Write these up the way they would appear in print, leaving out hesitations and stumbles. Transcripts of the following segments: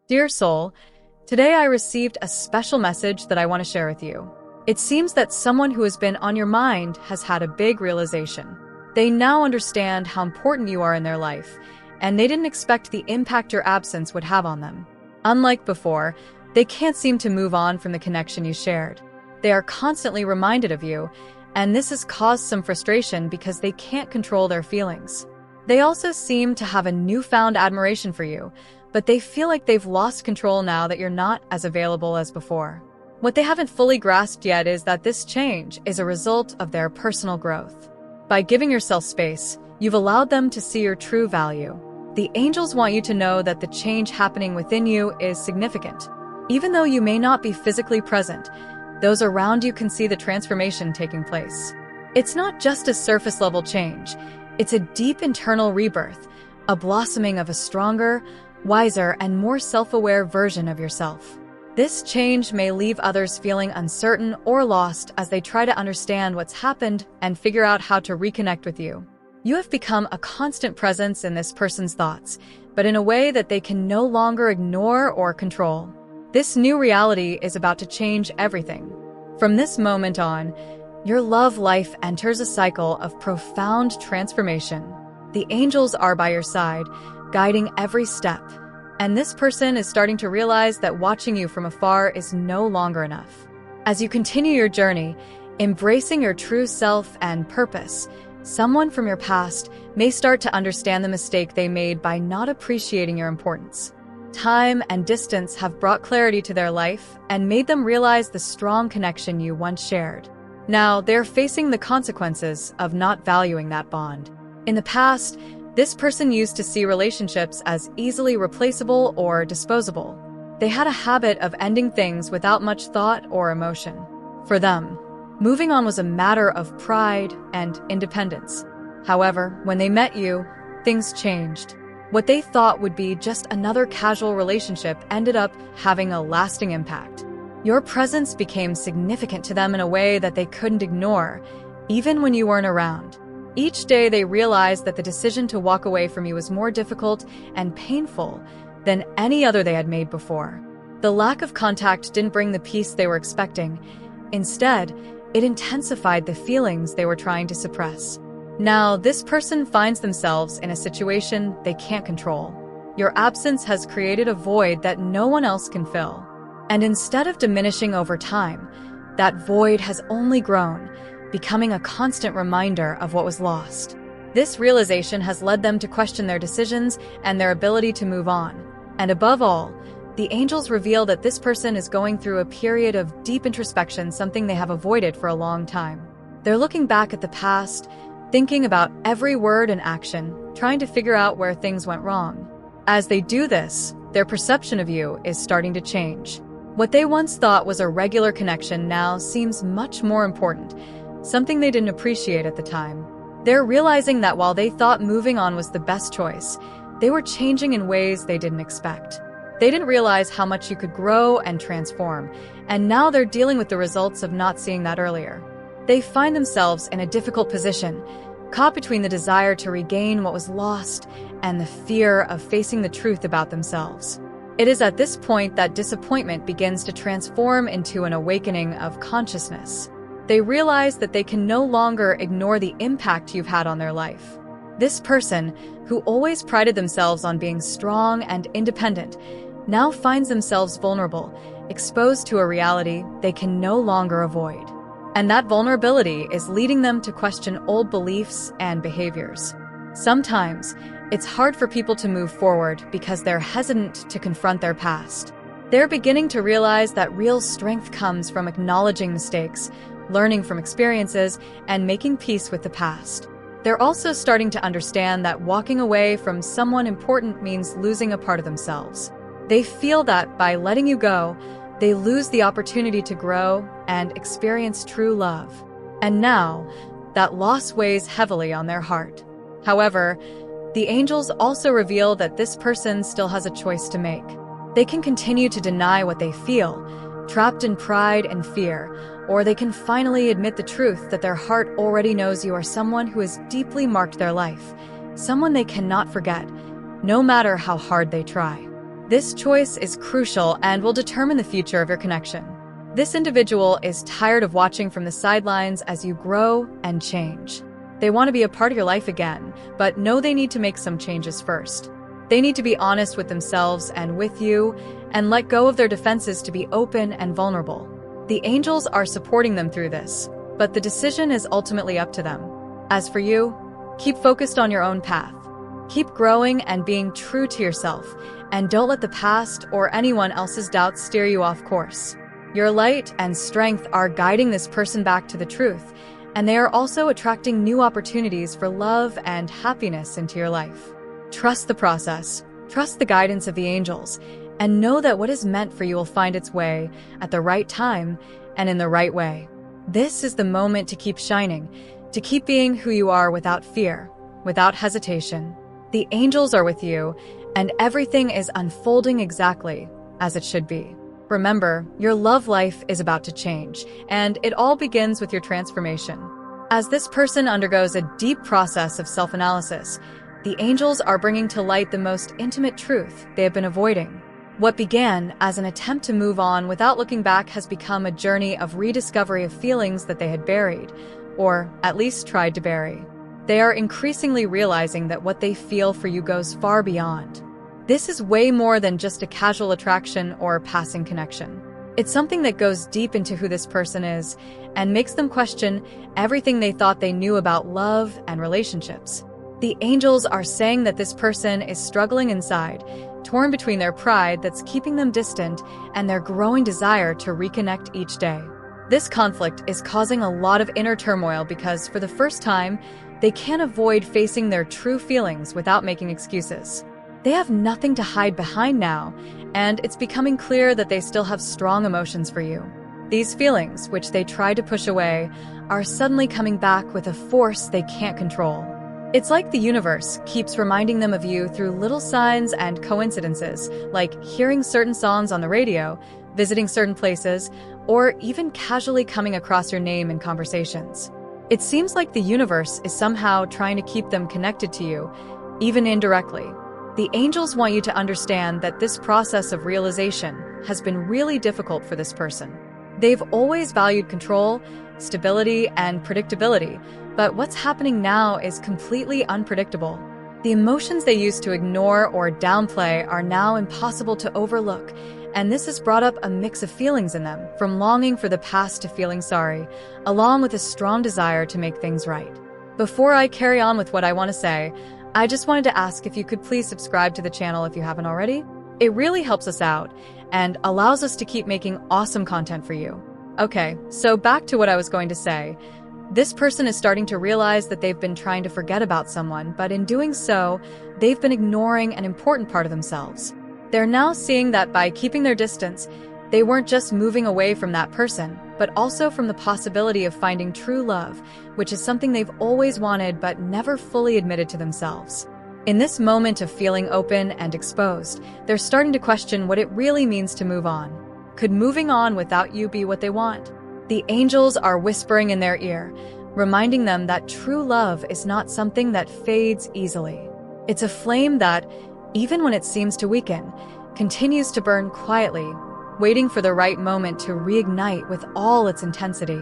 Dear soul, today I received a special message that I want to share with you. It seems that someone who has been on your mind has had a big realization. They now understand how important you are in their life, and they didn't expect the impact your absence would have on them. Unlike before, they can't seem to move on from the connection you shared. They are constantly reminded of you, and this has caused some frustration because they can't control their feelings. They also seem to have a newfound admiration for you, but they feel like they've lost control now that you're not as available as before. What they haven't fully grasped yet is that this change is a result of their personal growth. By giving yourself space, you've allowed them to see your true value. The angels want you to know that the change happening within you is significant. Even though you may not be physically present, those around you can see the transformation taking place. It's not just a surface-level change. It's a deep internal rebirth, a blossoming of a stronger, wiser, and more self-aware version of yourself. This change may leave others feeling uncertain or lost as they try to understand what's happened and figure out how to reconnect with you. You have become a constant presence in this person's thoughts, but in a way that they can no longer ignore or control. This new reality is about to change everything. From this moment on, your love life enters a cycle of profound transformation. The angels are by your side, guiding every step. And this person is starting to realize that watching you from afar is no longer enough. As you continue your journey, embracing your true self and purpose, someone from your past may start to understand the mistake they made by not appreciating your importance. Time and distance have brought clarity to their life and made them realize the strong connection you once shared. Now, they're facing the consequences of not valuing that bond. In the past, this person used to see relationships as easily replaceable or disposable. They had a habit of ending things without much thought or emotion. For them, moving on was a matter of pride and independence. However, when they met you, things changed. What they thought would be just another casual relationship ended up having a lasting impact. Your presence became significant to them in a way that they couldn't ignore, even when you weren't around. Each day they realized that the decision to walk away from you was more difficult and painful than any other they had made before. The lack of contact didn't bring the peace they were expecting. Instead, it intensified the feelings they were trying to suppress. Now, this person finds themselves in a situation they can't control. Your absence has created a void that no one else can fill. And instead of diminishing over time, that void has only grown, becoming a constant reminder of what was lost. This realization has led them to question their decisions and their ability to move on. And above all, the angels reveal that this person is going through a period of deep introspection, something they have avoided for a long time. They're looking back at the past, thinking about every word and action, trying to figure out where things went wrong. As they do this, their perception of you is starting to change. What they once thought was a regular connection now seems much more important, something they didn't appreciate at the time. They're realizing that while they thought moving on was the best choice, they were changing in ways they didn't expect. They didn't realize how much you could grow and transform, and now they're dealing with the results of not seeing that earlier. They find themselves in a difficult position, caught between the desire to regain what was lost and the fear of facing the truth about themselves. It is at this point that disappointment begins to transform into an awakening of consciousness. They realize that they can no longer ignore the impact you've had on their life. This person, who always prided themselves on being strong and independent, now finds themselves vulnerable, exposed to a reality they can no longer avoid. And that vulnerability is leading them to question old beliefs and behaviors. Sometimes, it's hard for people to move forward because they're hesitant to confront their past. They're beginning to realize that real strength comes from acknowledging mistakes, learning from experiences, and making peace with the past. They're also starting to understand that walking away from someone important means losing a part of themselves. They feel that by letting you go, they lose the opportunity to grow and experience true love. And now, that loss weighs heavily on their heart. However, the angels also reveal that this person still has a choice to make. They can continue to deny what they feel, trapped in pride and fear, or they can finally admit the truth that their heart already knows you are someone who has deeply marked their life, someone they cannot forget, no matter how hard they try. This choice is crucial and will determine the future of your connection. This individual is tired of watching from the sidelines as you grow and change. They want to be a part of your life again, but know they need to make some changes first. They need to be honest with themselves and with you, and let go of their defenses to be open and vulnerable. The angels are supporting them through this, but the decision is ultimately up to them. As for you, keep focused on your own path. Keep growing and being true to yourself, and don't let the past or anyone else's doubts steer you off course. Your light and strength are guiding this person back to the truth, and they are also attracting new opportunities for love and happiness into your life. Trust the process, trust the guidance of the angels, and know that what is meant for you will find its way at the right time and in the right way. This is the moment to keep shining, to keep being who you are without fear, without hesitation. The angels are with you, and everything is unfolding exactly as it should be. Remember, your love life is about to change, and it all begins with your transformation. As this person undergoes a deep process of self-analysis, the angels are bringing to light the most intimate truth they have been avoiding. What began as an attempt to move on without looking back has become a journey of rediscovery of feelings that they had buried, or at least tried to bury. They are increasingly realizing that what they feel for you goes far beyond. This is way more than just a casual attraction or passing connection. It's something that goes deep into who this person is and makes them question everything they thought they knew about love and relationships. The angels are saying that this person is struggling inside, torn between their pride that's keeping them distant and their growing desire to reconnect each day. This conflict is causing a lot of inner turmoil because, for the first time, they can't avoid facing their true feelings without making excuses. They have nothing to hide behind now, and it's becoming clear that they still have strong emotions for you. These feelings, which they tried to push away, are suddenly coming back with a force they can't control. It's like the universe keeps reminding them of you through little signs and coincidences, like hearing certain songs on the radio, visiting certain places, or even casually coming across your name in conversations. It seems like the universe is somehow trying to keep them connected to you, even indirectly. The angels want you to understand that this process of realization has been really difficult for this person. They've always valued control, stability, and predictability, but what's happening now is completely unpredictable. The emotions they used to ignore or downplay are now impossible to overlook, and this has brought up a mix of feelings in them, from longing for the past to feeling sorry, along with a strong desire to make things right. Before I carry on with what I want to say, I just wanted to ask if you could please subscribe to the channel if you haven't already. It really helps us out and allows us to keep making awesome content for you. Okay, so back to what I was going to say. This person is starting to realize that they've been trying to forget about someone, but in doing so, they've been ignoring an important part of themselves. They're now seeing that by keeping their distance, they weren't just moving away from that person, but also from the possibility of finding true love, which is something they've always wanted but never fully admitted to themselves. In this moment of feeling open and exposed, they're starting to question what it really means to move on. Could moving on without you be what they want? The angels are whispering in their ear, reminding them that true love is not something that fades easily. It's a flame that, even when it seems to weaken, continues to burn quietly, waiting for the right moment to reignite with all its intensity.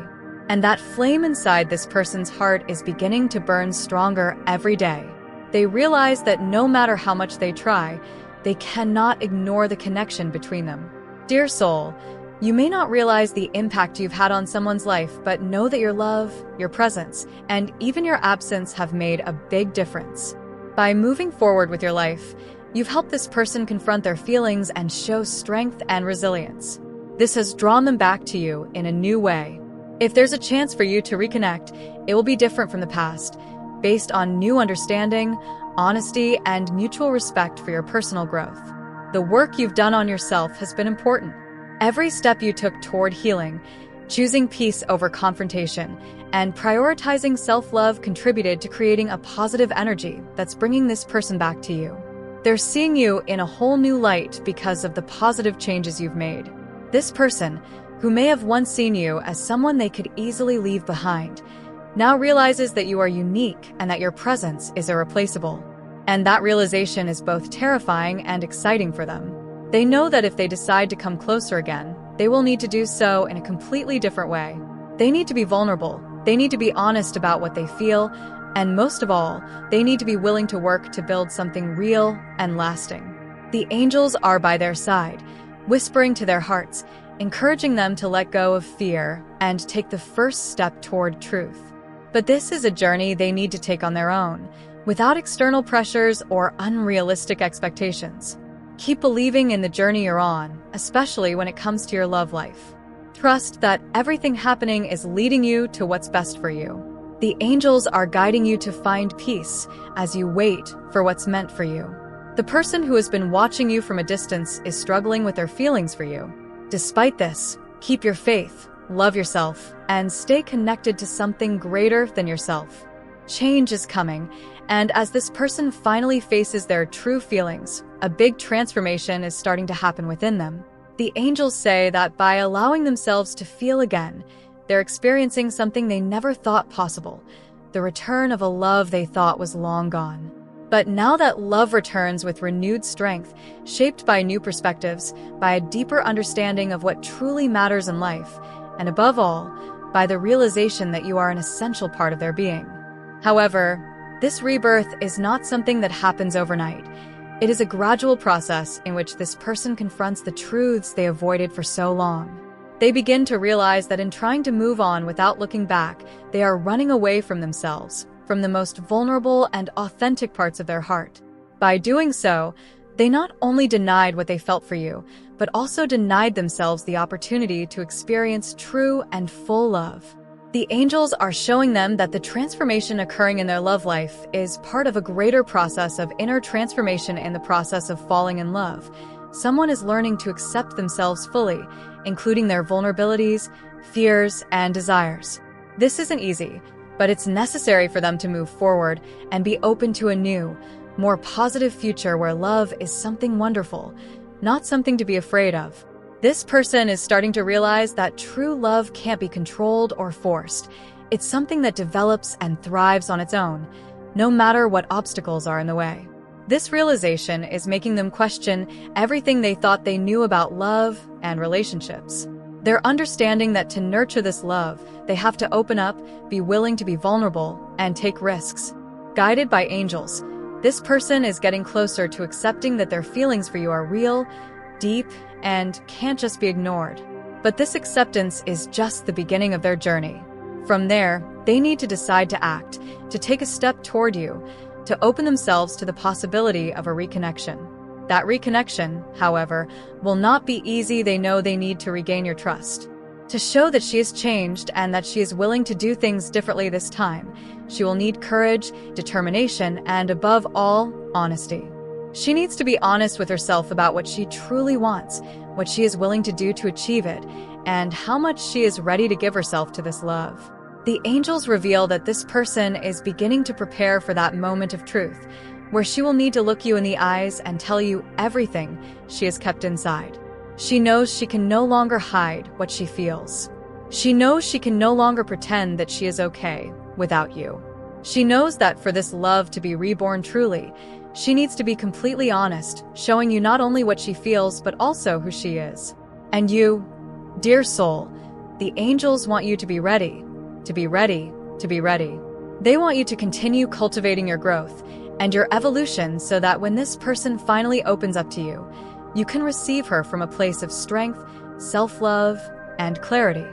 And that flame inside this person's heart is beginning to burn stronger every day. They realize that no matter how much they try, they cannot ignore the connection between them. Dear soul, you may not realize the impact you've had on someone's life, but know that your love, your presence, and even your absence have made a big difference. By moving forward with your life, you've helped this person confront their feelings and show strength and resilience. This has drawn them back to you in a new way. If there's a chance for you to reconnect, it will be different from the past, based on new understanding, honesty, and mutual respect for your personal growth. The work you've done on yourself has been important. Every step you took toward healing, choosing peace over confrontation, and prioritizing self-love contributed to creating a positive energy that's bringing this person back to you. They're seeing you in a whole new light because of the positive changes you've made. This person, who may have once seen you as someone they could easily leave behind, now realizes that you are unique and that your presence is irreplaceable. And that realization is both terrifying and exciting for them. They know that if they decide to come closer again, they will need to do so in a completely different way. They need to be vulnerable, they need to be honest about what they feel, and most of all, they need to be willing to work to build something real and lasting. The angels are by their side, whispering to their hearts, encouraging them to let go of fear and take the first step toward truth. But this is a journey they need to take on their own, without external pressures or unrealistic expectations. Keep believing in the journey you're on, especially when it comes to your love life. Trust that everything happening is leading you to what's best for you. The angels are guiding you to find peace as you wait for what's meant for you. The person who has been watching you from a distance is struggling with their feelings for you. Despite this, keep your faith, love yourself, and stay connected to something greater than yourself. Change is coming, and as this person finally faces their true feelings, a big transformation is starting to happen within them. The angels say that by allowing themselves to feel again, they're experiencing something they never thought possible, the return of a love they thought was long gone. But now that love returns with renewed strength, shaped by new perspectives, by a deeper understanding of what truly matters in life, and above all, by the realization that you are an essential part of their being. However, this rebirth is not something that happens overnight. It is a gradual process in which this person confronts the truths they avoided for so long. They begin to realize that in trying to move on without looking back, they are running away from themselves, from the most vulnerable and authentic parts of their heart. By doing so, they not only denied what they felt for you, but also denied themselves the opportunity to experience true and full love. The angels are showing them that the transformation occurring in their love life is part of a greater process of inner transformation in the process of falling in love. Someone is learning to accept themselves fully, including their vulnerabilities, fears, and desires. This isn't easy, but it's necessary for them to move forward and be open to a new, more positive future where love is something wonderful, not something to be afraid of. This person is starting to realize that true love can't be controlled or forced. It's something that develops and thrives on its own, no matter what obstacles are in the way. This realization is making them question everything they thought they knew about love and relationships. They're understanding that to nurture this love, they have to open up, be willing to be vulnerable, and take risks. Guided by angels, this person is getting closer to accepting that their feelings for you are real, deep, and can't just be ignored. But this acceptance is just the beginning of their journey. From there, they need to decide to act, to take a step toward you, to open themselves to the possibility of a reconnection. That reconnection, however, will not be easy. They know they need to regain your trust. To show that she has changed and that she is willing to do things differently this time, she will need courage, determination, and above all, honesty. She needs to be honest with herself about what she truly wants, what she is willing to do to achieve it, and how much she is ready to give herself to this love. The angels reveal that this person is beginning to prepare for that moment of truth, where she will need to look you in the eyes and tell you everything she has kept inside. She knows she can no longer hide what she feels. She knows she can no longer pretend that she is okay without you. She knows that for this love to be reborn truly, she needs to be completely honest, showing you not only what she feels, but also who she is. And you, dear soul, the angels want you to be ready, to be ready, to be ready. They want you to continue cultivating your growth and your evolution so that when this person finally opens up to you, you can receive her from a place of strength, self-love, and clarity.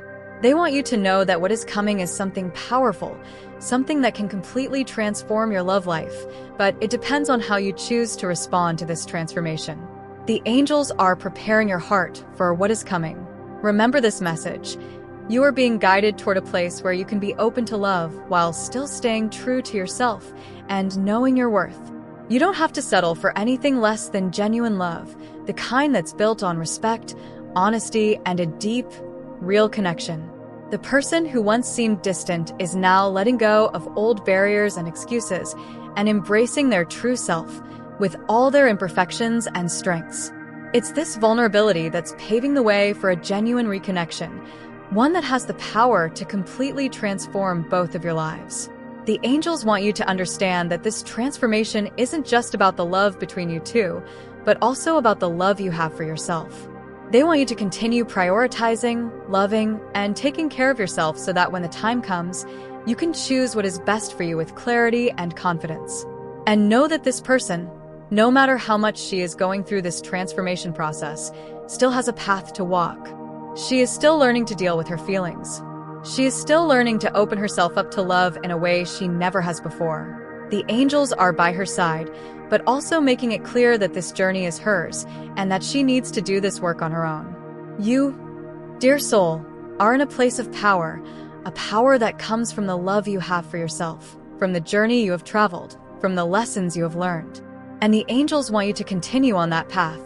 They want you to know that what is coming is something powerful, something that can completely transform your love life, but it depends on how you choose to respond to this transformation. The angels are preparing your heart for what is coming. Remember this message. You are being guided toward a place where you can be open to love while still staying true to yourself and knowing your worth. You don't have to settle for anything less than genuine love, the kind that's built on respect, honesty, and a deep, real connection. The person who once seemed distant is now letting go of old barriers and excuses and embracing their true self with all their imperfections and strengths. It's this vulnerability that's paving the way for a genuine reconnection, one that has the power to completely transform both of your lives. The angels want you to understand that this transformation isn't just about the love between you two, but also about the love you have for yourself. They want you to continue prioritizing, loving, and taking care of yourself so that when the time comes, you can choose what is best for you with clarity and confidence. And know that this person, no matter how much she is going through this transformation process, still has a path to walk. She is still learning to deal with her feelings. She is still learning to open herself up to love in a way she never has before. The angels are by her side, but also making it clear that this journey is hers and that she needs to do this work on her own. You, dear soul, are in a place of power, a power that comes from the love you have for yourself, from the journey you have traveled, from the lessons you have learned. And the angels want you to continue on that path,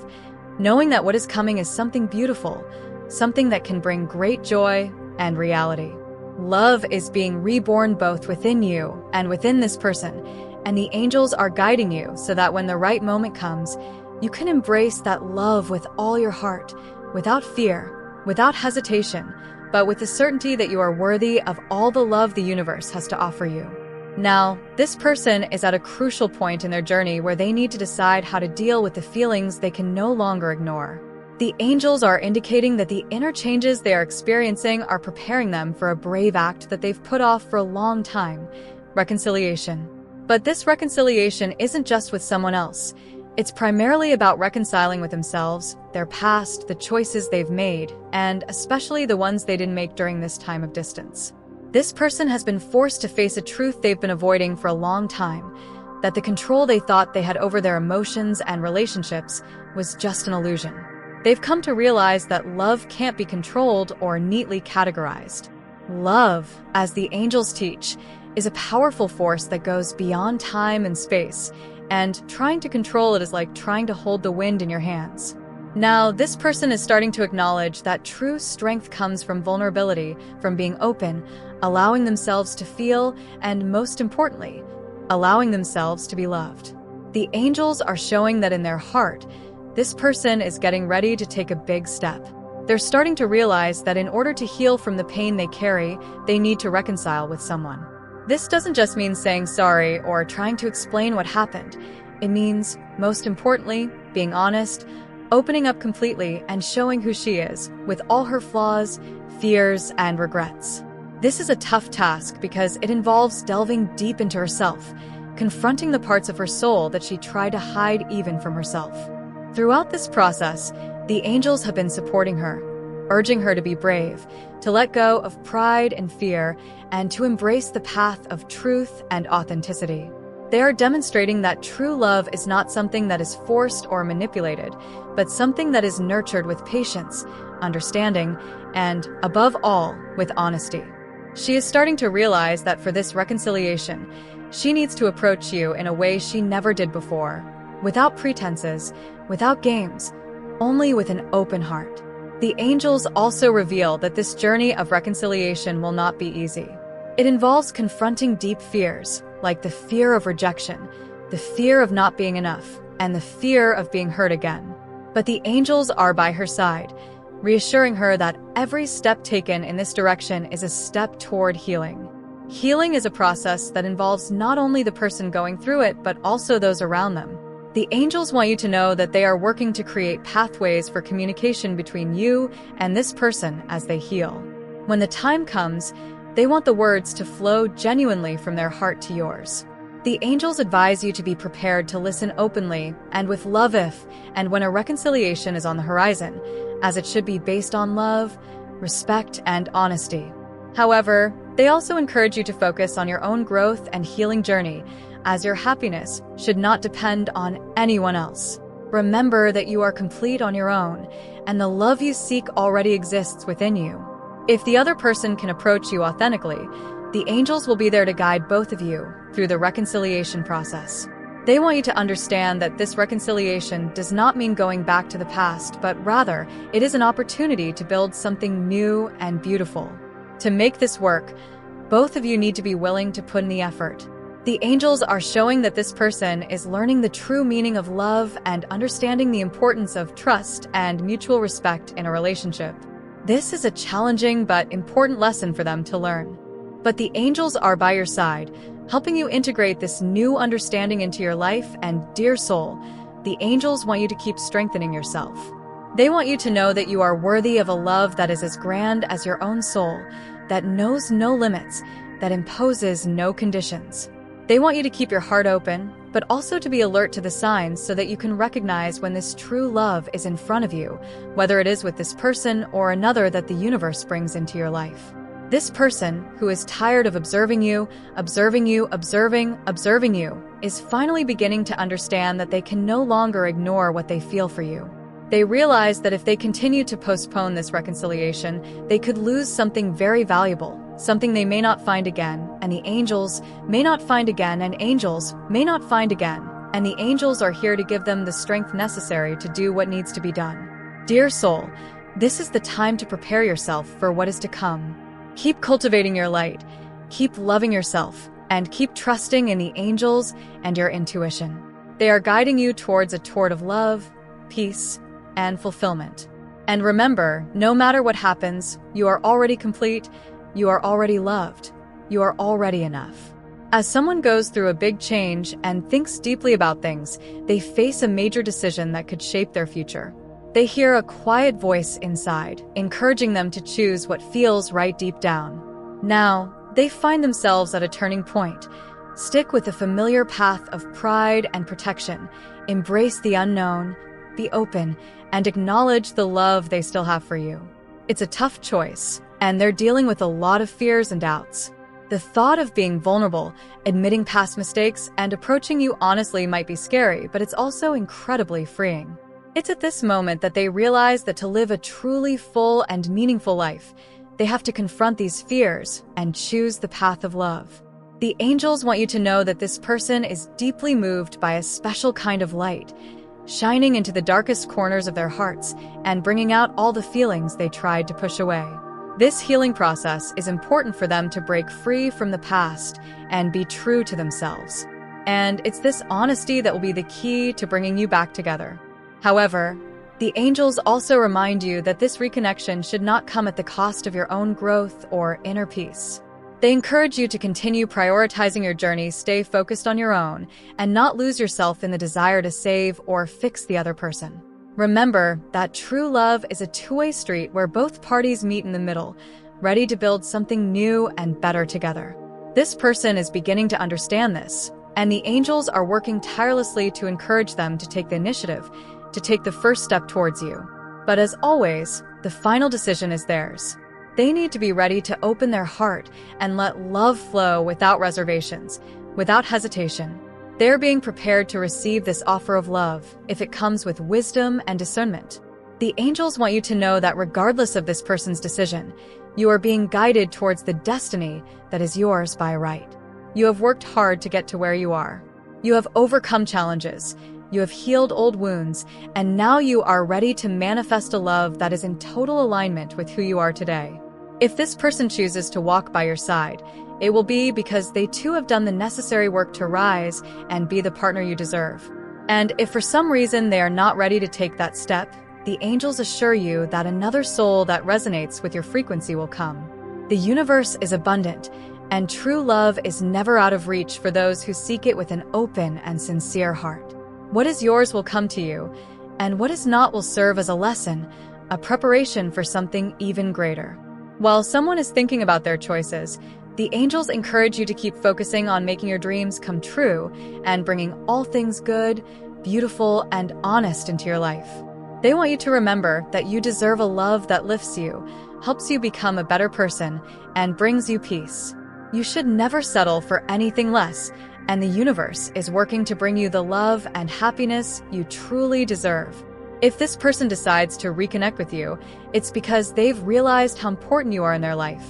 knowing that what is coming is something beautiful, something that can bring great joy and reality. Love is being reborn both within you and within this person, and the angels are guiding you so that when the right moment comes, you can embrace that love with all your heart, without fear, without hesitation, but with the certainty that you are worthy of all the love the universe has to offer you. Now, this person is at a crucial point in their journey where they need to decide how to deal with the feelings they can no longer ignore. The angels are indicating that the inner changes they are experiencing are preparing them for a brave act that they've put off for a long time: reconciliation. But this reconciliation isn't just with someone else. It's primarily about reconciling with themselves, their past, the choices they've made, and especially the ones they didn't make during this time of distance. This person has been forced to face a truth they've been avoiding for a long time, that the control they thought they had over their emotions and relationships was just an illusion. They've come to realize that love can't be controlled or neatly categorized. Love, as the angels teach, is a powerful force that goes beyond time and space, and trying to control it is like trying to hold the wind in your hands. Now, this person is starting to acknowledge that true strength comes from vulnerability, from being open, allowing themselves to feel, and most importantly, allowing themselves to be loved. The angels are showing that in their heart, this person is getting ready to take a big step. They're starting to realize that in order to heal from the pain they carry, they need to reconcile with someone. This doesn't just mean saying sorry or trying to explain what happened. It means, most importantly, being honest, opening up completely, and showing who she is, with all her flaws, fears, and regrets. This is a tough task because it involves delving deep into herself, confronting the parts of her soul that she tried to hide even from herself. Throughout this process, the angels have been supporting her, urging her to be brave, to let go of pride and fear, and to embrace the path of truth and authenticity. They are demonstrating that true love is not something that is forced or manipulated, but something that is nurtured with patience, understanding, and, above all, with honesty. She is starting to realize that for this reconciliation, she needs to approach you in a way she never did before, without pretenses, without games, only with an open heart. The angels also reveal that this journey of reconciliation will not be easy. It involves confronting deep fears, like the fear of rejection, the fear of not being enough, and the fear of being hurt again. But the angels are by her side, reassuring her that every step taken in this direction is a step toward healing. Healing is a process that involves not only the person going through it, but also those around them. The angels want you to know that they are working to create pathways for communication between you and this person as they heal. When the time comes, they want the words to flow genuinely from their heart to yours. The angels advise you to be prepared to listen openly and with love if and when a reconciliation is on the horizon, as it should be based on love, respect, and honesty. However, they also encourage you to focus on your own growth and healing journey, as your happiness should not depend on anyone else. Remember that you are complete on your own, and the love you seek already exists within you. If the other person can approach you authentically, the angels will be there to guide both of you through the reconciliation process. They want you to understand that this reconciliation does not mean going back to the past, but rather, it is an opportunity to build something new and beautiful. To make this work, both of you need to be willing to put in the effort. The angels are showing that this person is learning the true meaning of love and understanding the importance of trust and mutual respect in a relationship. This is a challenging but important lesson for them to learn. But the angels are by your side, helping you integrate this new understanding into your life, and dear soul, the angels want you to keep strengthening yourself. They want you to know that you are worthy of a love that is as grand as your own soul, that knows no limits, that imposes no conditions. They want you to keep your heart open, but also to be alert to the signs so that you can recognize when this true love is in front of you, whether it is with this person or another that the universe brings into your life. This person, who is tired of observing you, observing you, observing you, is finally beginning to understand that they can no longer ignore what they feel for you. They realize that if they continue to postpone this reconciliation, they could lose something very valuable, something they may not find again, and the angels may not find again, and angels may not find again, and the angels are here to give them the strength necessary to do what needs to be done. Dear soul, this is the time to prepare yourself for what is to come. Keep cultivating your light, keep loving yourself, and keep trusting in the angels and your intuition. They are guiding you towards a toward of love, peace, and fulfillment. And remember, no matter what happens, you are already complete, you are already loved, you are already enough. As someone goes through a big change and thinks deeply about things, they face a major decision that could shape their future. They hear a quiet voice inside, encouraging them to choose what feels right deep down. Now, they find themselves at a turning point. Stick with the familiar path of pride and protection, embrace the unknown, be open, and acknowledge the love they still have for you. It's a tough choice, and they're dealing with a lot of fears and doubts. The thought of being vulnerable, admitting past mistakes, and approaching you honestly might be scary, but it's also incredibly freeing. It's at this moment that they realize that to live a truly full and meaningful life, they have to confront these fears and choose the path of love. The angels want you to know that this person is deeply moved by a special kind of light, shining into the darkest corners of their hearts and bringing out all the feelings they tried to push away. This healing process is important for them to break free from the past and be true to themselves. And it's this honesty that will be the key to bringing you back together. However, the angels also remind you that this reconnection should not come at the cost of your own growth or inner peace. They encourage you to continue prioritizing your journey, stay focused on your own, and not lose yourself in the desire to save or fix the other person. Remember that true love is a two-way street where both parties meet in the middle, ready to build something new and better together. This person is beginning to understand this, and the angels are working tirelessly to encourage them to take the initiative, to take the first step towards you. But as always, the final decision is theirs. They need to be ready to open their heart and let love flow without reservations, without hesitation. They're being prepared to receive this offer of love if it comes with wisdom and discernment. The angels want you to know that regardless of this person's decision, you are being guided towards the destiny that is yours by right. You have worked hard to get to where you are. You have overcome challenges. You have healed old wounds, and now you are ready to manifest a love that is in total alignment with who you are today. If this person chooses to walk by your side, it will be because they too have done the necessary work to rise and be the partner you deserve. And if for some reason they are not ready to take that step, the angels assure you that another soul that resonates with your frequency will come. The universe is abundant, and true love is never out of reach for those who seek it with an open and sincere heart. What is yours will come to you, and what is not will serve as a lesson, a preparation for something even greater. While someone is thinking about their choices, the angels encourage you to keep focusing on making your dreams come true and bringing all things good, beautiful, and honest into your life. They want you to remember that you deserve a love that lifts you, helps you become a better person, and brings you peace. You should never settle for anything less, and the universe is working to bring you the love and happiness you truly deserve. If this person decides to reconnect with you, it's because they've realized how important you are in their life.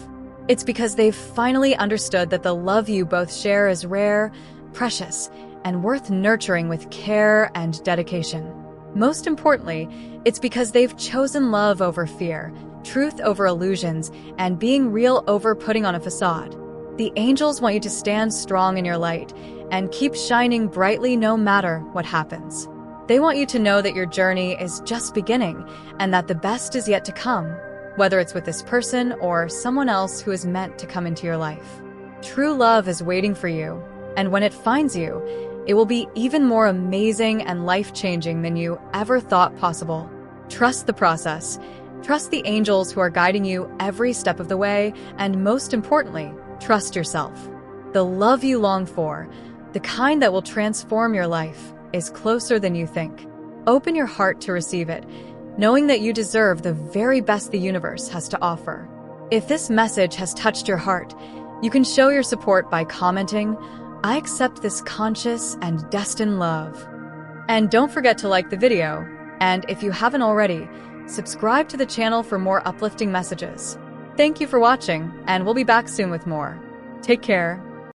It's because they've finally understood that the love you both share is rare, precious, and worth nurturing with care and dedication. Most importantly, it's because they've chosen love over fear, truth over illusions, and being real over putting on a facade. The angels want you to stand strong in your light and keep shining brightly no matter what happens. They want you to know that your journey is just beginning and that the best is yet to come, whether it's with this person or someone else who is meant to come into your life. True love is waiting for you, and when it finds you, It will be even more amazing and life-changing than you ever thought possible. Trust the process. Trust the angels who are guiding you every step of the way, and most importantly, trust yourself. The love you long for, the kind that will transform your life, is closer than you think. Open your heart to receive it, knowing that you deserve the very best the universe has to offer. If this message has touched your heart, you can show your support by commenting, "I accept this conscious and destined love." And don't forget to like the video, and if you haven't already, subscribe to the channel for more uplifting messages. Thank you for watching, and we'll be back soon with more. Take care.